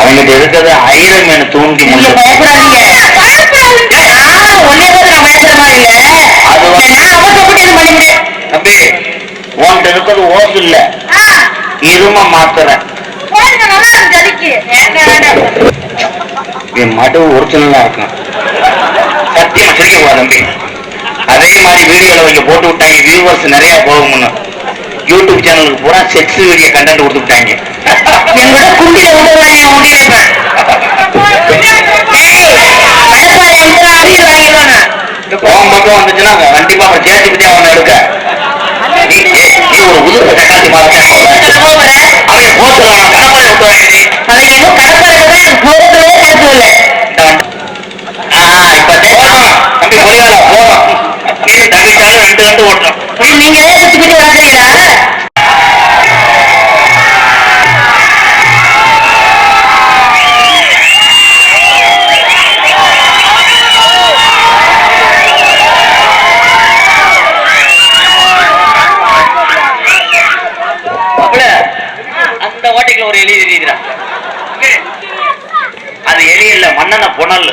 அவங்கிட்ட இருக்கிறது ஐரன் தூண்டி நீங்க பயப்படாதீங்க. ஒன்னே போது நான் பயப்படுற மாதிரி இல்ல. அது தம்பி உன்கிட்ட இருக்கிறது ஓசு இல்ல, இரும மாத்திரை. என் மடு ஒரிஜினலா இருக்கும், சத்தியமா சிரிக்க கூடாது தம்பி. அதே மாதிரி வீடியோல இங்க போட்டு விட்டாங்க, வியூவர்ஸ் நிறைய போகும்னு. யூடியூப் சேனலுக்கு பூரா செக்ஸ் வீடியோ கண்டென்ட் கொடுத்து விட்டாங்க. எங்களோட குண்டில உதவாங்க முடியல. உன் பக்கம் வந்துச்சுன்னா கண்டிப்பா அவன் சேர்த்து பத்தி அவனை எடுக்க. நீ ஒரு உதுக்க தக்காளி பார்த்த அவன் போட்டுலாம் கடப்பாறை விட்டுவாங்க. அவன் ஏதோ கடப்பாறை போகவே கருத்து இல்லை. இப்ப தம்பி பொலியாடா போதும், தம்பிச்சாலும் 2 கண்டு ஓட்டுறோம். நீங்களே சுத்திக்கிட்டு வராங்களா? அந்த ஓட்டைக்குள்ள ஒரு எலி இருக்கிறான். அது எலி இல்ல, மண்ணெண்ண புனல்.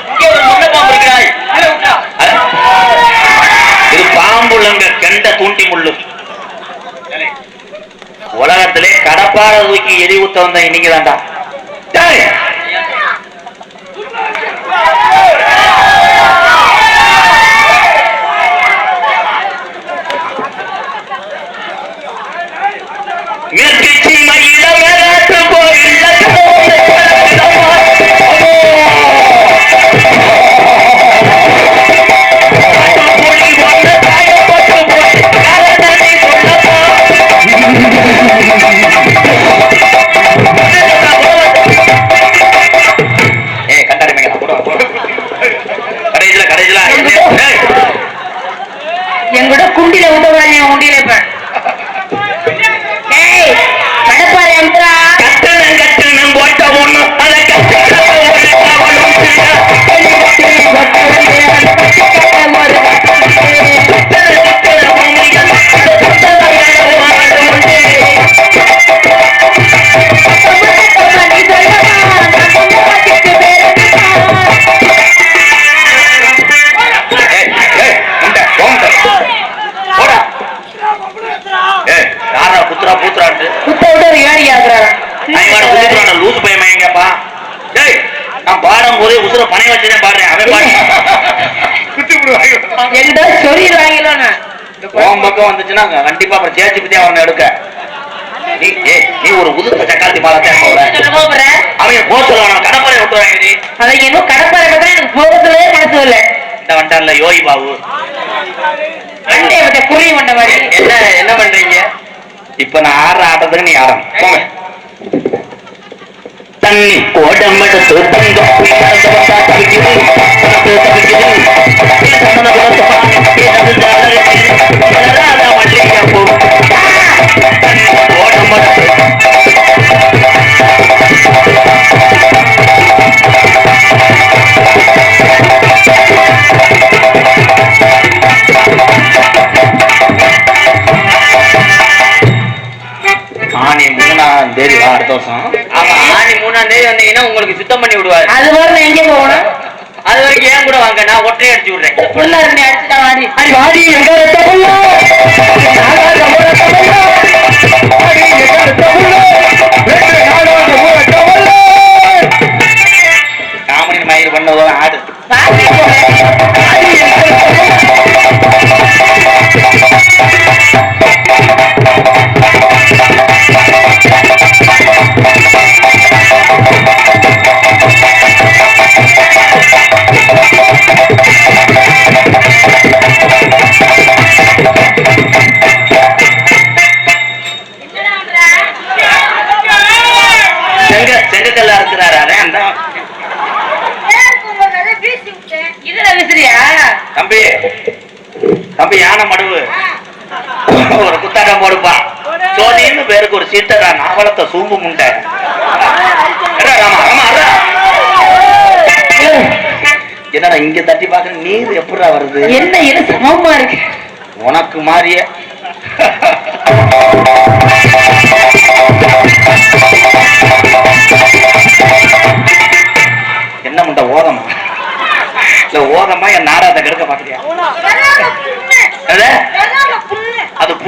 இது பாம்புலங்க கெண்ட தூண்டி முள்ளு. உலகத்திலே கடப்பார தூக்கி எரி ஊத்த வந்த நீங்க தான்டா. எங்கூட குண்டில உதவாங்க உண்டியில கடப்பாறை அமுத்துறா. கட்டணம் போட்ட ஒண்ணு லூசு பயமாங்கப்பா. நான் பாடும் போதே உசுர பணை வச்சுதான் பாடுறேன். அவன் உன் பக்கம் வந்துச்சுன்னா கண்டிப்பா அப்புறம் சேர்ச்சி பத்தி அவனை எடுக்க. நீ ஒரு உதுக்க சக்காத்தி மாலத்தை அவன் போக சொல்லுவான், கடப்பாறை விட்டுவாங்க. அதை இன்னும் கடப்பாறை எனக்கு போகவே மனசு இல்லை. இந்த வண்டான்ல யோகி பாபு புரிய வந்த மாதிரி என்ன பண்றீங்க இப்ப? நான் ஆடுற ஆட்டத்துக்கு நீ ஆடணும். போங்க. தண்ணி கோடமெடுத்து ஆணி 3ஆம் தேதி அடுத்த வருஷம். ஆமா, ஆணி 3ஆம் தேதி வந்தீங்கன்னா உங்களுக்கு சுத்தம் பண்ணி விடுவாரு. அது வரை நான் எங்க போகணும்? அது வரைக்கும் ஏன் கூட வாங்க, நான் ஒற்றையை அடிச்சு விடுறேன். அடிச்சுட்டா வாடி வாடி காமெடி மயிர் பண்ணதோட ஆடு. செங்கக்கல்ல இருக்கிறாரு. அதான் தம்பி தம்பி யானை மடுவு ஒரு குத்தாட்டம் போடுப்பா. சோனின்னு பேருக்கு ஒரு சீட்டரா நாவலத்தை சூம்பு முண்டை. என்னடா இங்க தட்டி பாக்க நீர் எப்படா வருது? என்ன சமமா இருக்கு உனக்கு மாறிய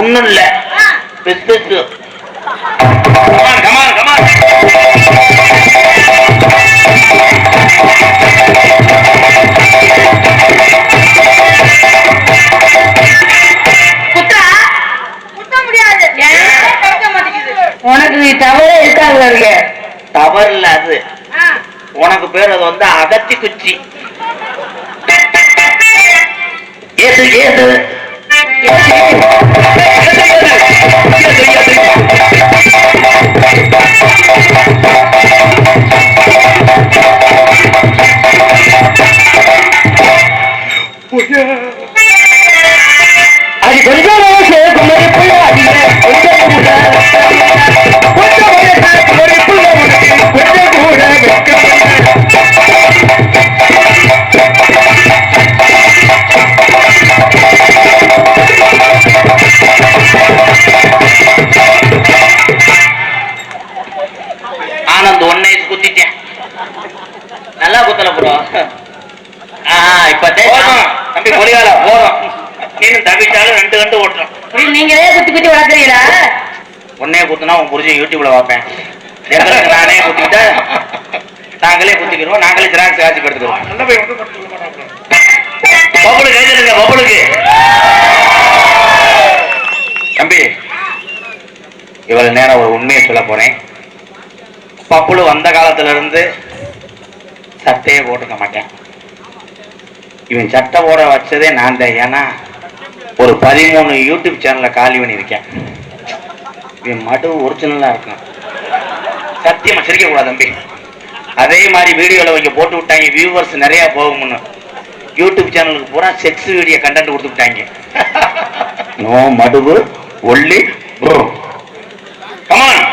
ஒண்ணும் இல்ல பிஸ்கட். கமான் கமான் உனக்கு தவறே இருக்காங்க. தவறு இல்ல அது. உனக்கு பேர் அது வந்து அகத்தி குச்சி. ஏது ஏது அது கொஞ்சம் ஆனந்த் ஒன்னை குத்திட்டேன். நல்லா குத்தல ப்ரோ. இப்ப தம்பி பொலிகால போறோம். நீனும் தப்பிச்சாலும் 2 கண்டு ஓட்டுறோம். நீங்களே குத்தி குத்தி வளர்க்குறீங்களா? ஒன்னே குத்துனா உன் புரிஞ்சு யூடியூப்ல பார்ப்பேன். எங்களுக்கு நானே குத்திக்கிட்ட நாங்களே குத்திக்கிறோம். நாங்களே ஜெராக்ஸ் காட்சி எடுத்துக்கிறோம். பப்புளுக்கு கைதுங்க பப்புளுக்கு. தம்பி இவ்வளவு நேரம் ஒரு உண்மையை சொல்ல போறேன். பப்புளு வந்த காலத்துல இருந்து சட்டையே போட்டுக்க மாட்டேன். இவன் சட்டை போட வச்சதே நான் தான். ஏன்னா ஒரு 13 யூடியூப் சேனல்ல காலி பண்ணியிருக்கேன். இவன் மடு ஒரிஜினலா இருக்கும். சத்தியமா சிரிக்க கூடாது தம்பி. அதே மாதிரி வீடியோல வைக்க போட்டு விட்டாங்க. வியூவர்ஸ் நிறைய போகும்னு யூடியூப் சேனலுக்கு பூரா செக்ஸ் வீடியோ கண்டென்ட் கொடுத்து விட்டாங்க. நோ மடுவு ஒல்லி ப்ரோ கமான்.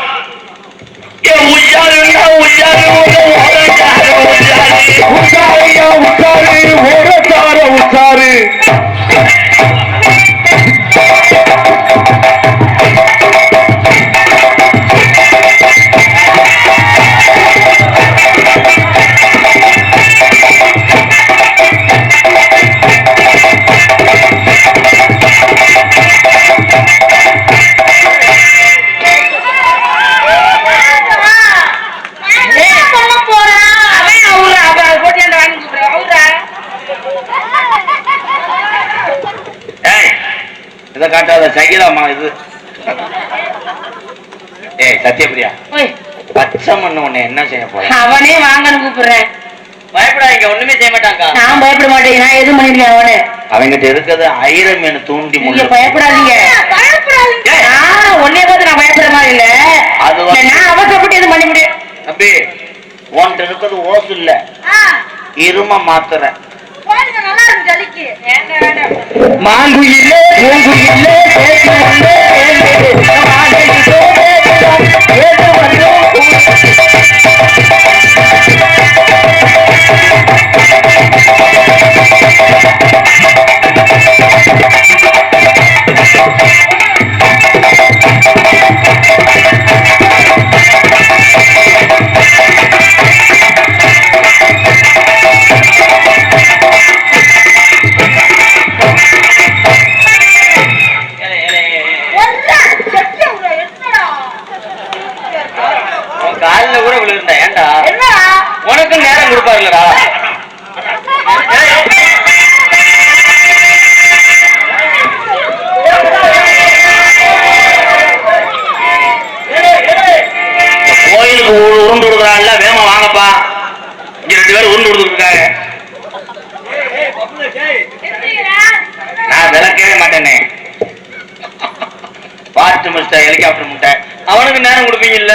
இதை காட்டாத சகிதாமா இது. ஏய் சத்யபிரியா பச்சை மண்ணு உன்னை என்ன செய்ய போற? அவனே வாங்கன்னு கூப்பிடுறேன். பயப்படாதீங்க ஒண்ணுமே செய்ய மாட்டாங்க. நான் பயப்பட மாட்டேன். நான் எதுவும் பண்ணிருக்கேன். அவனு அவங்கிட்ட இருக்கிறது ஐரம் மீன் தூண்டி நீங்க பயப்படாதீங்க. ஒன்னே பார்த்து நான் பயப்படுற மாதிரி இல்ல. நான் அவசரப்பட்டு எதுவும் பண்ண முடியும். தம்பி உன்கிட்ட இருக்கிறது ஓசு இல்ல இரும மாத்திர. மாங்குயிலே பூங்குயிலே காலில கூட விழுந்தா ஏண்டா உனக்கு நேரம் கொடுப்பாருலடா. கோயிலுக்கு உருண்டு கொடுக்குறான்ல வேமா வாங்கப்பா. இங்க 2 பேரும் உருண்டு கொடுத்துருக்காங்க. நான் விளக்கவே மாட்டேனே. பாட்டு முட்டை ஹெலிகாப்டர் முட்டை அவனுக்கு நேரம் கொடுப்பீங்கல்ல?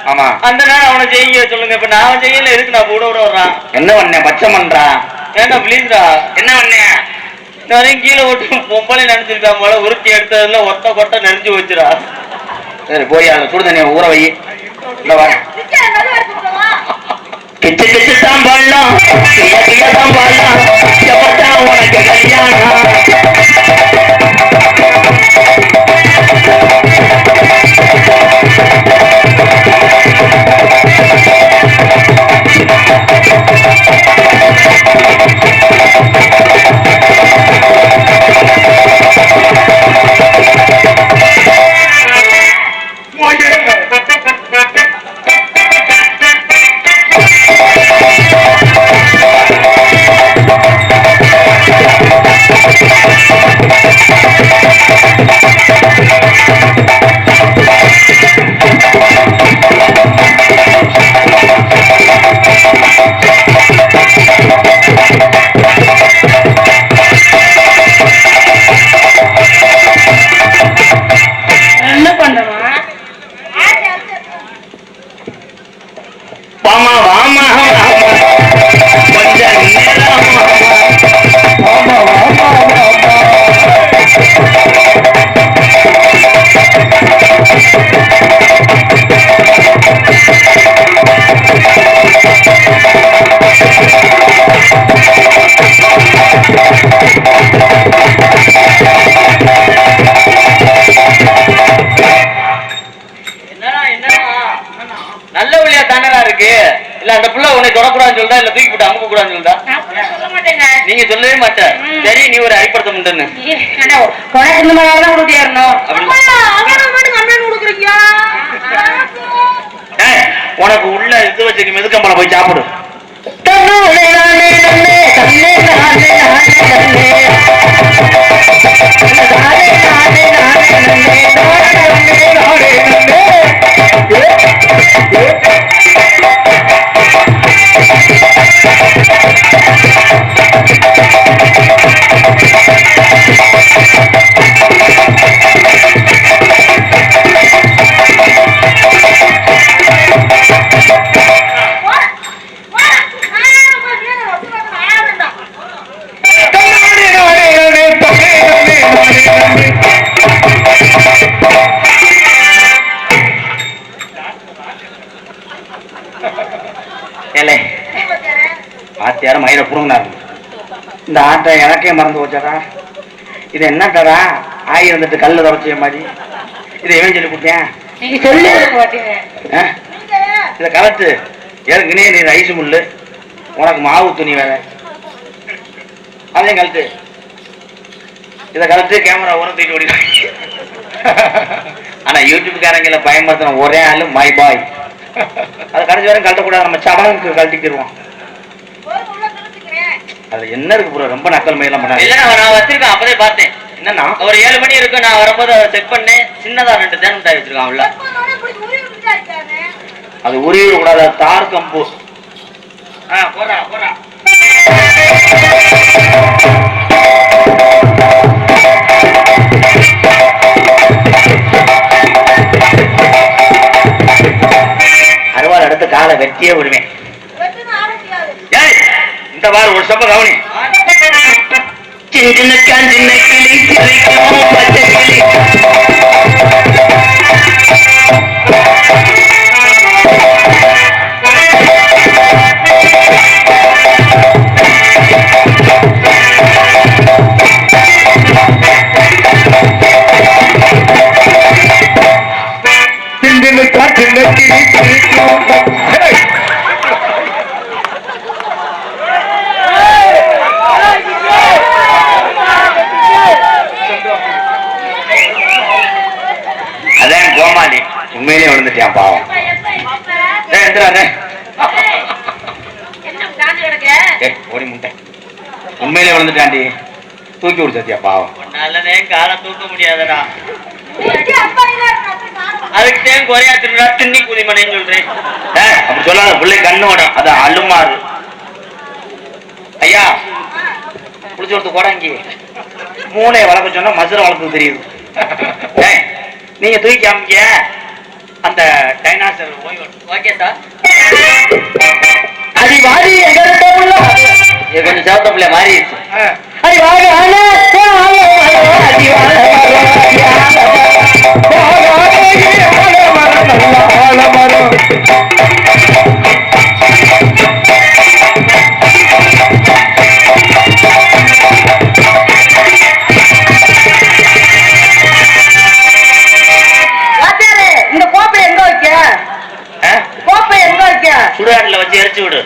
ஆமா அந்த நேரம் அவனை செய்ய சொல்லுங்க. இப்ப நான் செய்யல இருக்கு. நான் கூட விட வர்றான். என்ன பண்ண பச்சை பண்றா ஏண்டா பிளீஸ்டா. என்ன பண்ண நிறைய கீழே ஓட்டு பொம்பளை நினைச்சிருக்கா போல. உருட்டி எடுத்ததுல ஒத்த கொட்டை நெறிஞ்சு வச்சுடா. சரி போய் அந்த சுடு தண்ணியை ஊற வை. இந்த வர கிச்சு கிச்சு தான் பண்ணலாம் தான் பண்ணலாம். எப்பட்டா உனக்கு கல்யாணம்? என்ன பண்றமா வாமா வாமா கொஞ்ச நேரம் வாமா வாமா நல்ல வழியா தானடா இருக்கு. இல்ல அந்த புள்ள உன்னை தொடக்கூடாதுன்னு சொல்றா, இல்ல தூக்கி போட்டு அமுக்க கூடாதுன்னு சொல்றா? சொல்ல மாட்டேங்க. நீங்க சொல்லவே மாட்டேன். சரி, நீ ஒரு அடிப்படுத்த முண்டுன்னு உனக்கு இந்த மாதிரி தான் கொடுத்தியாரணும். உனக்கு உள்ள இது வச்சுக்க மெதுக்கம்பளம் போய் சாப்பிடு. ஆத்தியாரம் மயிரை புடுங்கினாரு. இந்த ஆட்டை எனக்கே மறந்து போச்சாரா? இது என்ன கதா? ஆகி வந்துட்டு கல்ல தொடச்சிய மாதிரி. இதை ஏன் சொல்லி கொடுத்தேன்? நீங்க சொல்லி மாட்டீங்க. இதை கலட்டு. ஏற்கனவே நீ ரைஸ் முள்ளு, உனக்கு மாவு துணி வேற, அதையும் கலட்டு. இதை கலட்டு. கேமரா உரம் தூக்கி ஓடி. ஆனா யூடியூப்காரங்களை பயன்படுத்தின ஒரே ஆளு மை பாய். அதை கடைசி வரையும் கழட்டக்கூடாது. நம்ம சடங்குக்கு கழட்டிக்கிடுவோம். அதுல என்ன இருக்கு ப்ரோ? ரொம்ப நக்கல் மயிலாம் பண்ணாரு. இல்ல நான் வச்சிருக்கேன், அப்பதே பார்த்தேன். என்னன்னா ஒரு 7 மணி இருக்கு, நான் வரும்போது அதை செக் பண்ணேன். சின்னதா 2 தேன் மிட்டாய் வச்சிருக்கான் உள்ள. அது உருவிட கூடாது, தார் கம்பு. போறா போறா. அறுவாள் அடுத்து காலை வெட்டியே விடுவேன். இந்த வாரம் ஒரு சப்ப கவனி. சின்ன சின்ன கிளி சிரிக்கும் பச்சை கிளி. சின்ன கிளி சிரிக்கும். அதான் கோமாளி உண்மையிலே விழுந்துட்டான் பாவம். ஓடி முட்டை உண்மையிலே விழுந்துட்டாண்டி. தூக்கி விடு சத்தியா பாவம். நல்லதே காலை தூக்க முடியாதடா. அதுக்கு தேன் குறையா திருடா திண்ணி குதிமனைன்னு சொல்றேன். அப்படி சொல்லாத, பிள்ளை கண்ணோட அது அழுமாறு. ஐயா புடிச்சு கொடுத்து கோடாங்கி மூளையை வளர்க்க சொன்னா மசுரை வளர்க்க தெரியுது. நீங்க தூக்கி காமிக்க அந்த டைனாசர் ஓகே சார். அடி வாடி கொஞ்சம் சாப்பிட்ட பிள்ளை மாறிடுச்சு. அடி வாடி சுடுகாட்டுல வச்சு எரிச்சு விடு.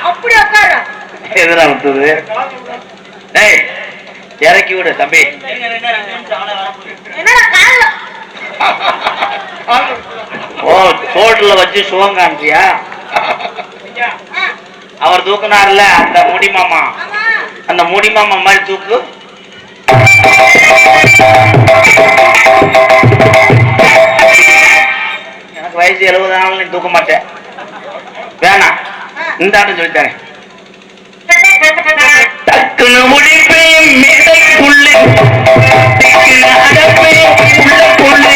அப்படி உட்காரு. எதுனா விட்டுது? இறக்கி விடு தம்பி. ஓ தோட்டல வச்சு சுகம் காண்றியா? அவர் தூக்குனார்ல அந்த முடிமாமா, அந்த முடிமாமா மாதிரி தூக்கு. எனக்கு வயசு 70 நாள் நீ தூக்க மாட்டேன். வேணாம், இந்த ஆட்டம் சொல்லித்தானே. டக்குனு முடிப்பேன் மேடைக்குள்ளே, திக்குனு அடப்பேன் உள்ளக்குள்ளே,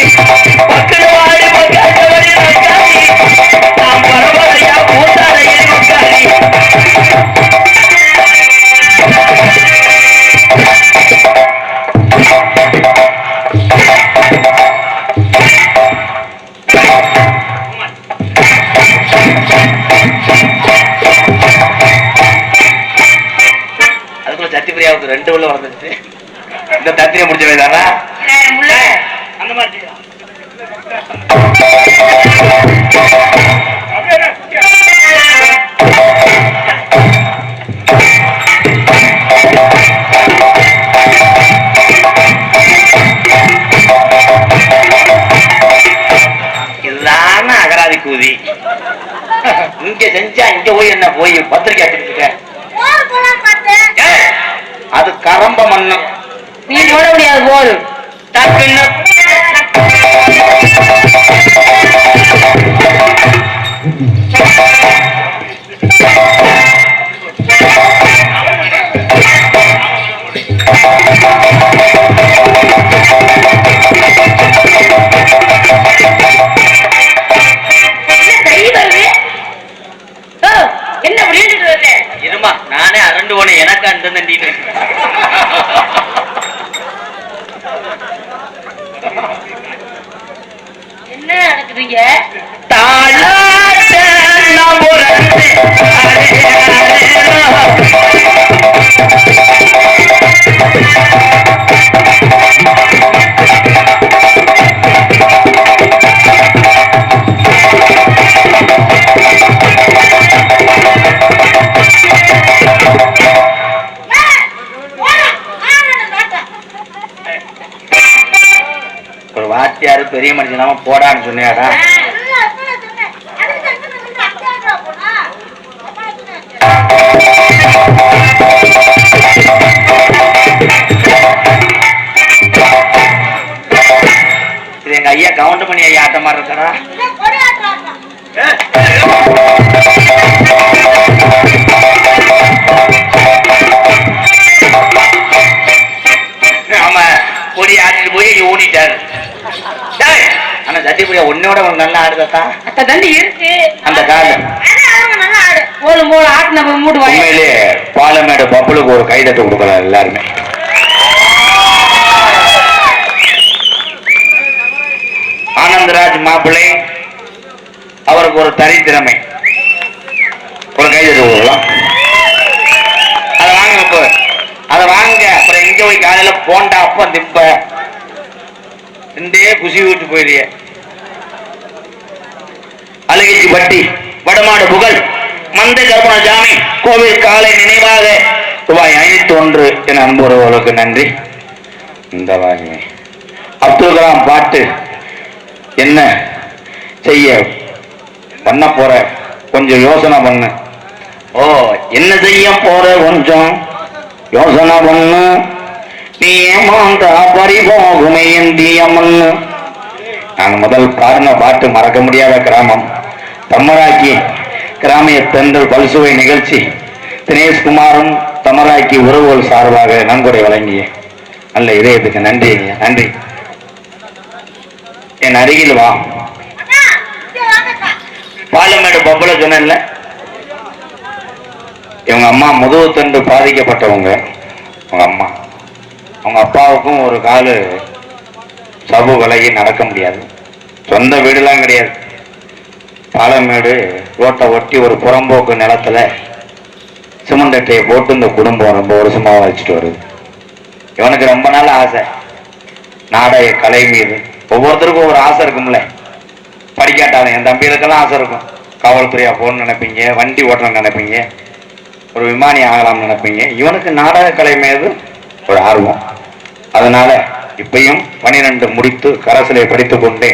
பக்கத்து வாடி பக்காத்தவரே மக்காரி, நாம் பரவாயில்லையா கூத்தாடையே மக்காரி. அதுக்குள்ள சத்திபிரியாவுக்கு 2 உள்ள வளர்ந்துச்சு. இந்த தத்திரியை முடிச்ச வைதானா அந்த மாதிரி இதுதான அகராதி கூதி. இங்க செஞ்சா இங்க போய் என்ன போய் பத்திரிக்கை அடிச்சுட்டேன். அது கரம்ப மண்ணு, நீ போட முடியாது. போல் டக்குன்னு என்ன விளையாண்டுட்டு வருது? இருமா, நானே அரண்டு போன எனக்கு அந்த நண்டிட்டு என்ன நடக்குதுங்க? ஒரு வாத்தியாரு பெரிய மனுஷனாம போடான்னு சொன்னியாடா. இது எங்க ஐயா கவுண்ட் பண்ணி ஐயா ஆட்ட மாதிரி இருக்காரா? ஆமா, பொடி ஆட்டிட்டு போய் ஓடிட்டாரு. ஆனா சத்தியபுரியா உன்னோட நல்லா ஆடுதா? தண்டி இருக்கு அந்த கால நல்லா ஆடு. போலும் போல ஆட்டு நம்ம மூட்டு வாங்க. உண்மையிலே பாலமேடு பப்புளுக்கு ஒரு கைதட்டு கொடுக்கலாம் எல்லாருமே. ஆனந்தராஜ் மாப்பிள்ளை அவருக்கு ஒரு தனித்திறமை, ஒரு கைதட்டு கொடுக்கலாம். அதை வாங்க, இப்போ அதை வாங்க. அப்புறம் எங்க போய் காலையில போண்டா அப்ப திப்ப ரெண்டே குசி விட்டு போயிடுய. அழகிச்சி பட்டி வடமாடு புகழ் மந்தை கருப்பணசாமி கோவில் காலை நினைவாக ரூபாய் 501 என அன்புறவர்களுக்கு நன்றி. இந்த வாங்கி அப்துல் கலாம் பாட்டு என்ன செய்ய பண்ண போற, கொஞ்சம் யோசனை பண்ணு. ஓ, என்ன செய்ய போற கொஞ்சம் யோசனை பண்ணு. நீ ஏமாந்தா பறிபோகுமே இந்திய மண்ணு. நான் முதல் பாடின பாட்டு மறக்க முடியாத கிராமம் தம்மராக்கி கிராமிய தென்றல் பல்சுவை நிகழ்ச்சி தினேஷ்குமாரும் தமராக்கி உறவுகள் சார்பாக நன்கொடை வழங்கிய நல்ல இதயத்துக்கு நன்றி. நன்றி. என் அருகில் வா. பாலமேடு பப்புல சொன்ன இவங்க அம்மா முதுகுத்தண்டு பாதிக்கப்பட்டவங்க. அவங்க அம்மா, அவங்க அப்பாவுக்கும் ஒரு காலு சபு விலகி நடக்க முடியாது. சொந்த வீடுலாம் கிடையாது. பாலமேடு ரோட்டை ஒட்டி ஒரு புறம்போக்கு நிலத்துல சிமெண்ட் அட்டையை போட்டு இந்த குடும்பம் ரொம்ப வருஷமா வச்சுட்டு வருது. இவனுக்கு ரொம்ப நாள் ஆசை நாடக கலை மீது. ஒவ்வொருத்தருக்கும் ஒரு ஆசை இருக்கும்ல. படிக்காட்டாலும் என் தம்பிகளுக்கெல்லாம் ஆசை இருக்கும். காவல்துறையா போகணும்னு நினைப்பீங்க, வண்டி ஓட்டணும்னு நினைப்பீங்க, ஒரு விமானி ஆகலாம்னு நினைப்பீங்க. இவனுக்கு நாடக கலை மீது ஒரு ஆர்வம். அதனால இப்பயும் 12 முடித்து கரசிலை படித்துக் கொண்டே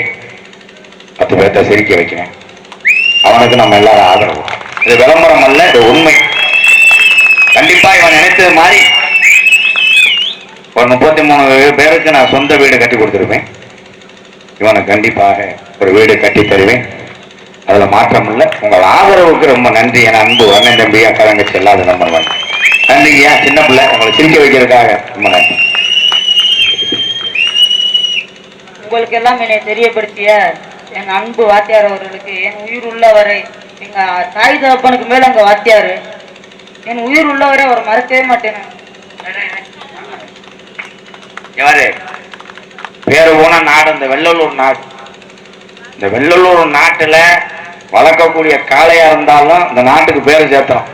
10 பேர்த்த சிரிக்க வைக்கிறேன். அவனுக்கு நம்ம எல்லாரும் ஆதரவு. இது விளம்பரம் அல்ல, இது உண்மை. கண்டிப்பா இவன் நினைத்தது மாதிரி ஒரு 33 பேருக்கு நான் சொந்த வீடு கட்டி கொடுத்துருப்பேன். இவனுக்கு கண்டிப்பாக ஒரு வீடு கட்டி தருவேன். அதுல மாற்றம் இல்லை. உங்கள் ஆதரவுக்கு ரொம்ப நன்றி. என அன்பு அண்ணன் தம்பியா கலங்கச்சு இல்லாத நம்பர் ஒன். நன்றியா சின்ன பிள்ளை, உங்களை சிரிக்க வைக்கிறதுக்காக ரொம்ப நன்றி. உங்களுக்கு எல்லாம் என்னை தெரியப்படுத்திய என் அன்பு வாத்தியார் அவர்களுக்கு என் உயிர் உள்ளவரை, எங்க தாய் தகப்பனுக்கு மேல அங்க வாத்தியாரு, என் உயிர் உள்ளவரை அவர் மறக்கவே மாட்டேன். யாரு பேரு போன நாடு இந்த வெள்ளலூர் நாடு. இந்த வெள்ளலூர் நாட்டுல வளர்க்கக்கூடிய காளையா இருந்தாலும் இந்த நாட்டுக்கு பேரு சேர்த்தோம்.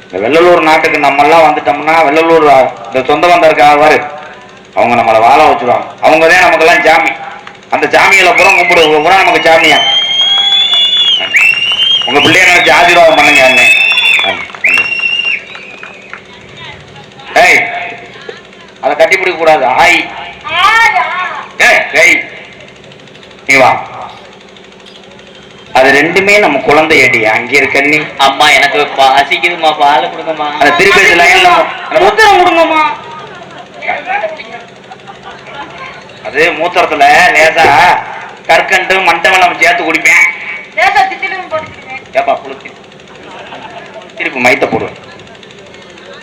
இந்த வெள்ளலூர் நாட்டுக்கு நம்ம எல்லாம் வந்துட்டோம்னா, வெள்ளலூர் இந்த சொந்த பந்தம் இருக்காரு, அவங்க நம்மளை வாழ வச்சுருவாங்க. அவங்கதான் நமக்கு எல்லாம் சாமி. அந்த சாமிகளை புறம் கும்பிடு புறம் நமக்கு சாமியா. உங்க பிள்ளைய நினைச்சு ஆசீர்வாதம் பண்ணுங்க அண்ணே. ஏய், அதை கட்டி பிடிக்க கூடாது. ஆய் ஏய், நீ வா. அது ரெண்டுமே நம்ம குழந்தை அடி. அங்கே இருக்க நீ அம்மா எனக்கு பசிக்குதுமா, பால் கொடுங்கம்மா. அந்த திருப்பதி லைன்ல மூத்திரம் கொடுங்கம்மா. அது மூத்திரத்துல லேசா கற்கண்டு மண்டபம் நம்ம சேர்த்து குடிப்பேன். லேசா திட்டிலும் போட்டுக்கிறேன். ஏப்பா குளிச்சு திருப்பி மைத்த போடுவேன்.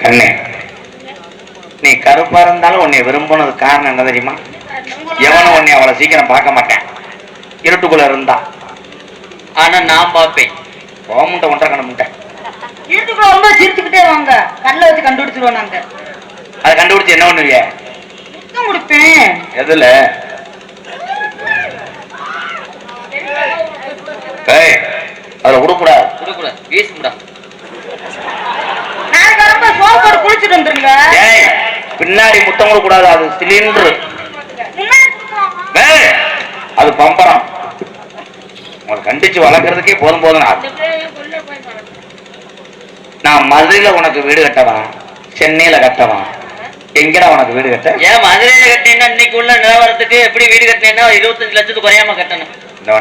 கண்ணே, நீ கருப்பா இருந்தாலும் உன்னை விரும்பினது காரணம் என்ன தெரியுமா? எவனும் உன்னை அவளை சீக்கிரம் பார்க்க மாட்டேன் இருட்டுக்குள்ள இருந்தா. ஆனா நான் பார்ப்பேன். முட்டை ஒன்றரை கண்ண முட்டை இருட்டுக்குள்ள ரொம்ப சிரிச்சுக்கிட்டே வாங்க, கல்ல வச்சு கண்டுபிடிச்சிருவோம். நாங்க அதை கண்டுபிடிச்சு என்ன பண்ணுவிய? முத்தம் கொடுப்பேன். எதுல? அதுல கொடுக்கூடாது, கொடுக்கூடாது, வீசுடா. நாளைக்கு ரொம்ப சோப்போடு குளிச்சுட்டு வந்துருங்க. பின்னாடி முத்தம் கூட கூடாது, அது சிலிண்டர். அது பம்பரம். உங்களை கண்டிச்சு வளர்க்கறதுக்கே போதும் போதும். நான் மதுரையில உனக்கு வீடு கட்டவா, சென்னையில கட்டவா, எங்கடா உனக்கு வீடு கட்ட? ஏன் மதுரையில கட்டினா இன்னைக்கு உள்ள நிலவரத்துக்கு எப்படி வீடு கட்டினா 25 லட்சத்துக்கு குறையாம கட்டணும்.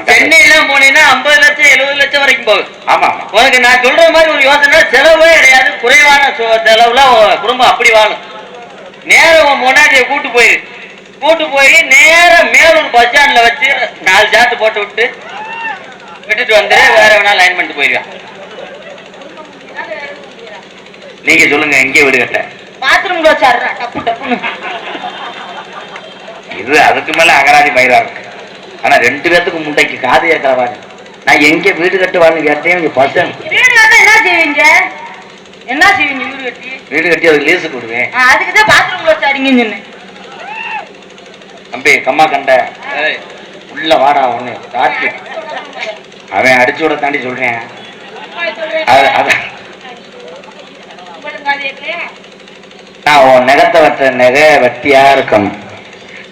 சென்னையில போனீங்கன்னா 50 லட்சம் 70 லட்சம் வரைக்கும் போகுது. ஆமா, உனக்கு நான் சொல்ற மாதிரி ஒரு யோசனை, செலவே கிடையாது, குறைவான செலவுல குடும்பம் அப்படி வாழும். நேரம் முன்னாடிய கூட்டு போய் நேரம் மேலூர் பஸ் ஸ்டாண்ட்ல வச்சு 4 சாத்து போட்டு விட்டுட்டு வந்துரு. வேற வேணா லைன் பண்ணிட்டு போயிருவேன். நீங்க சொல்லுங்க, எங்கே வீடு கட்ட? பாத்ரூம்ல வச்சாரு டப்பு டப்புன்னு. இது அதுக்கு மேல அகராதி பயிரா இருக்கு. ஆனா 2 பேத்துக்கு முண்டைக்கு காது ஏற்கிறவாங்க. நான் எங்க வீடு கட்டுவான்னு கேட்டேன். பசங்க வீடு கட்ட என்ன செய்வீங்க? என்ன செய்வீங்க வீடு கட்டி? வீடு கட்டி அதுக்கு லீஸுக்கு விடுவேன். அதுக்குதான் பாத்ரூம்ல வச்சாருங்கன்னு சொன்னேன். தம்பி கம்மா கண்ட உள்ள வாடா ஒண்ணு காட்டு. அவன் அடிச்சு விட தாண்டி சொல்றேன். நான் உன் நெகத்தை வெட்ட நெக வெட்டியா இருக்கணும்.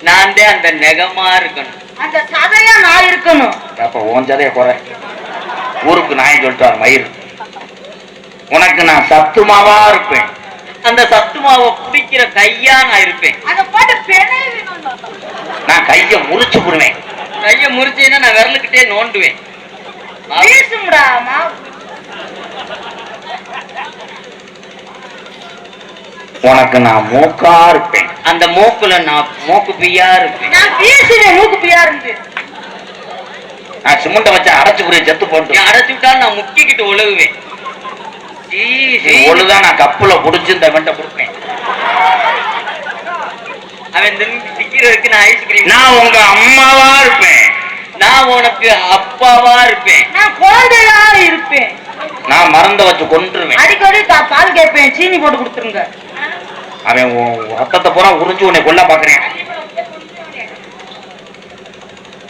நான் தான் அந்த நெகமா இருக்கணும். அந்த சதையா நான் இருக்கணும். அப்ப உன் சதைய குறை. ஊருக்கு நாய் சொல்லிட்டு வர மயிர். உனக்கு நான் சத்துமாவா இருப்பேன். அந்த சத்துமாவை குடிக்கிற கையா நான் இருப்பேன். நான் கைய முறிச்சு போடுவேன். கைய முறிச்சேன்னா நான் விரலுக்கிட்டே நோண்டுவேன். உனக்கு நான் மூக்கா இருப்பேன். அந்த மூக்குல நான் மூக்கு பியா இருப்பேன். மூக்கு பியா இருக்கு. நான் சிமெண்ட வச்சு அடைச்சு புரிய செத்து போட்டு அடைச்சு விட்டாலும் நான் முக்கிக்கிட்டு ஒழுகுவேன். ஒழுதான் நான் கப்புல புடிச்சு இந்த வெண்ட கொடுப்பேன். அவன் திக்கிறதுக்கு நான் ஐஸ்கிரீம். நான் உங்க அம்மாவா இருப்பேன். நான் உனக்கு அப்பாவா இருப்பேன். நான் குழந்தையா இருப்பேன். நான் மருந்த வச்சு கொன்றுவேன். அடிக்கடி பால் கேட்பேன், சீனி போட்டு கொடுத்துருங்க. அவன் ரத்தத்தை பூரா உறிஞ்சு உன்னை கொல்ல பாக்குறேன்.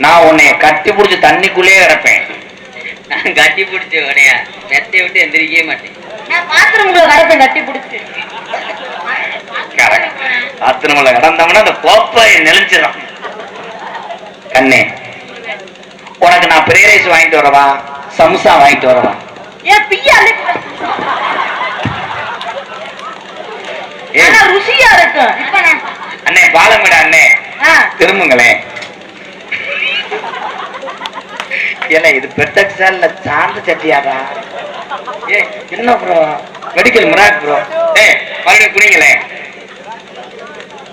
நான் உன்னை கட்டி பிடிச்சி தண்ணிக்குள்ளே கிடப்பேன். நான் கட்டி பிடிச்ச உனைய மெத்தை விட்டு எந்திரிக்கவே மாட்டேன். நான் பாத்ரூம்ல கிடப்பேன் கட்டி பிடிச்சி. பாத்ரூம்ல கிடந்தோம்னா அந்த கோப்பை நெளிஞ்சிடும். கண்ணே, உனக்கு நான் ஃப்ரைட் ரைஸ் வாங்கிட்டு வரவா, சம்சா வாங்கிட்டு வரவா? ஏன் பியா ருசியா இருக்கும். அண்ணே பாலமிட அண்ணே திரும்புங்களேன். ஏன்னா இது பெட்டக்ஸா இல்ல சாந்த சட்டியாடா? ஏ என்ன ப்ரோ, மெடிக்கல் மிராக் ப்ரோ. மறுபடியும் குடிங்களேன்.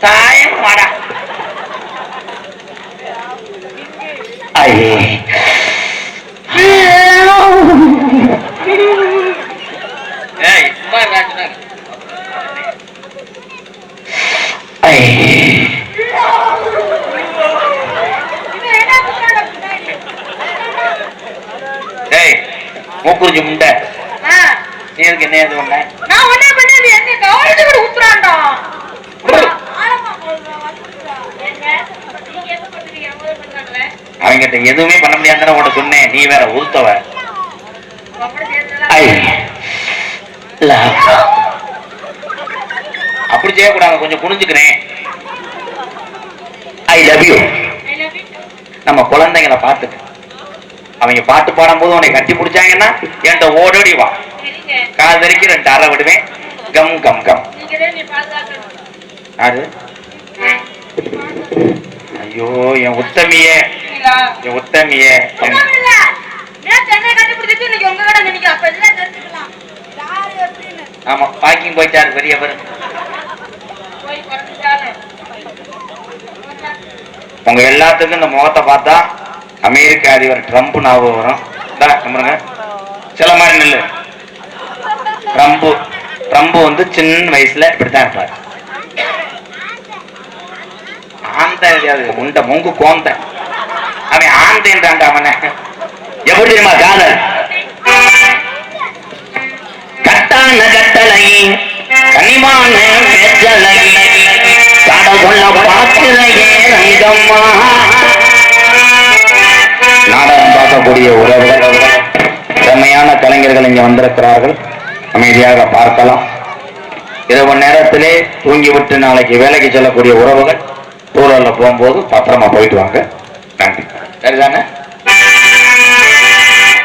சாயம் வாடா. ஐயே ஏய் சும்மா இருக்காச்சுன்னா டேய் மூக்குறிஞ்சி முண்டை நீ எதுக்கு என்ன எது பண்ண நான் ஒண்ணே பண்ணது என்ன கவனிச்சு கூட ஊத்துறான்டா. அவங்கிட்ட எதுவுமே பண்ண முடியாதுன்னு உன்கிட்ட சொன்னேன். நீ வேற உருத்தவ. அப்படி செய்யக்கூடாது. கொஞ்சம் குனிஞ்சுக்கிறேன். I love you. நம்ம குழந்தைங்களை பார்த்துக்க. அவங்க பாட்டு பாடும் போது உன்னை கட்டி பிடிச்சாங்கன்னா என்கிட்ட ஓடோடி வா. கால் வரைக்கும் 2 அறை விடுவேன். Come come come. அது ஐயோ என் உத்தமியே, என் உத்தமியே. ஆமா பாக்கிங் போயிட்டாரு பெரியவர். உங்க எல்லாத்துக்கும் இந்த முகத்தை பார்த்தா அமெரிக்க அதிபர் ட்ரம்ப் ஞாபகம் வரும். நம்புறங்க சில மாதிரி நெல்லு. ட்ரம்ப் வந்து சின்ன வயசுல இப்படித்தான் இருப்பார். ஆந்த முண்ட மூங்கு கோந்த அவன் ஆந்தேன்றாங்க. அவனை எப்படி தெரியுமா காதல் கட்டான கட்டளை கனிமான வெற்றலை காட கொள்ள பார்க்கலையே ரங்கம்மா. நாடகம் பார்க்கக்கூடிய உறவுகள் செம்மையான கலைஞர்கள் இங்க வந்திருக்கிறார்கள். அமைதியாக பார்க்கலாம். இரவு நேரத்திலே தூங்கிவிட்டு நாளைக்கு வேலைக்கு செல்லக்கூடிய உறவுகள் டூலர்ல போகும்போது பத்திரமா போயிட்டு வாங்க. நன்றி. சரிதானே?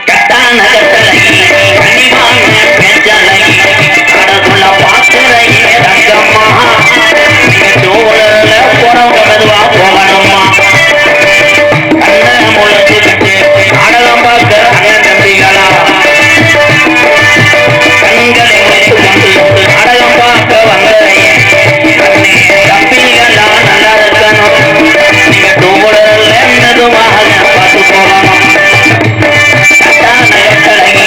கட்டான கட்டளை கனிமான வெற்றலை கடவுள பார்க்கலையே ரங்கம்மா. டூலர்ல போறவங்க மெதுவா போகணுமா. கண்ண முழுத்துக்கிட்டு நாடகம் பார்க்க அண்ணன் தம்பிகளா கண்களை கொண்டு நாடகம் பார்க்க வந்ததையே தம்பிகளா நல்லா இருக்கணும். நீங்க டூலர்ல மெதுவாக பார்த்து போகணும். கட்டான கட்டளை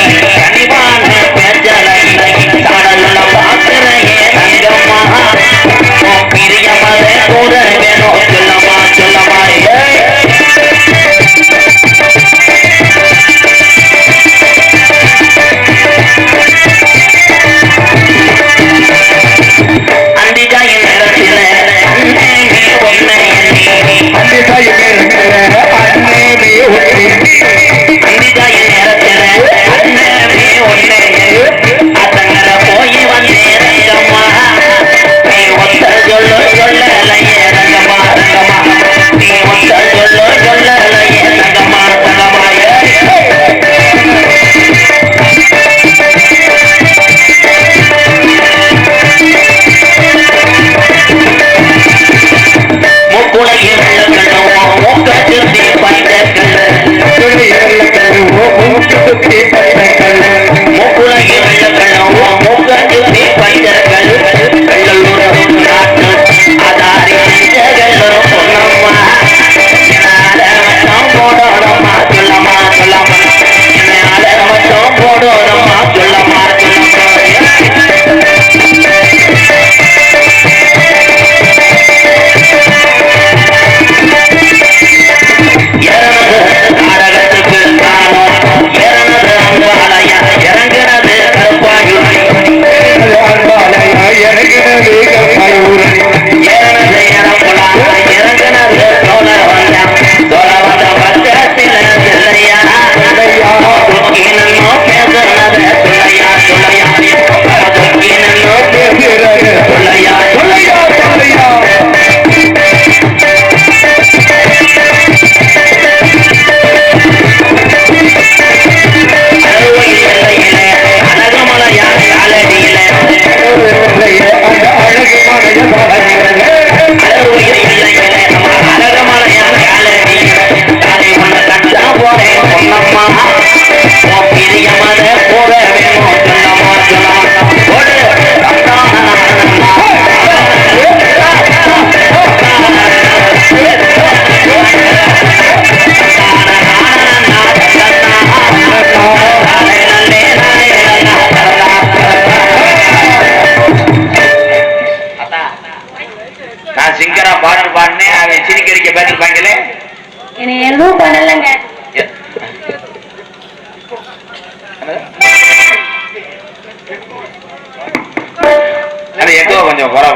அது எக்கோ கொஞ்சம் குறை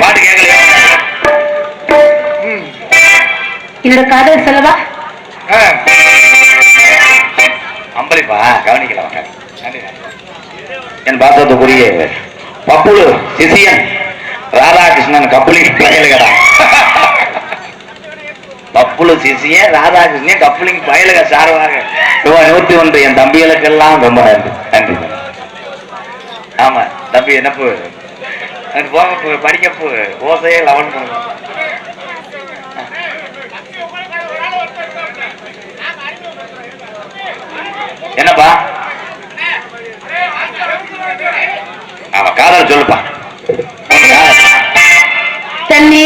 பாட்டு கேட்கலையா? என்னோட காதல் செலவா அம்பளிப்பா கவனிக்கல வாங்க. என் பாசத்துக்குரிய பப்புலு சிசியன் ராதாகிருஷ்ணன் கப்புலிங் பயலுகடா. பப்புலு சிசியன் ராதாகிருஷ்ணன் கப்புலிங் பயலுக சார்பாக ரூபாய் 101 என் தம்பிகளுக்கெல்லாம் ரொம்ப நன்றி நன்றி. ஆமா தம்பி என்னப்பு போக படிக்கப்பு ஓசையே லவன் என்னப்பா? ஆமா காதல் சொல்லுப்பா. தண்ணி